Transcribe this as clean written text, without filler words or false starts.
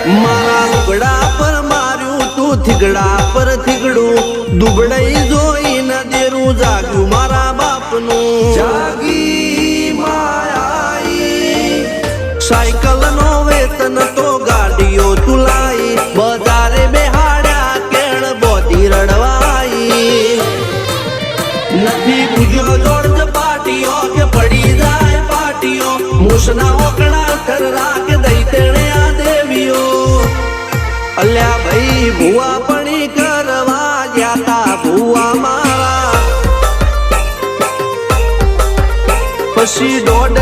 મારા લુગડા પર માર્યું તું થીગડા પર થીગડું દુબળાઈ જોઈને દેરું જાગ્યું મારા બાપનું જાગી માયાઈ સાયકલ નો વેતન તો ગાડીઓ તુલાઈ બજારે બેહાડ્યા કેળ બોધી રડવાઈ નથી બુજો જોડ પાટીઓ કે પડી જાય પાટીઓ મૂસના ઓકડા થરરા કે દઈ તેણે આ દેવીઓ અલ્યા ભાઈ ભુવા પણી કરવા જાતા ભુવા મારા પછી દોઢ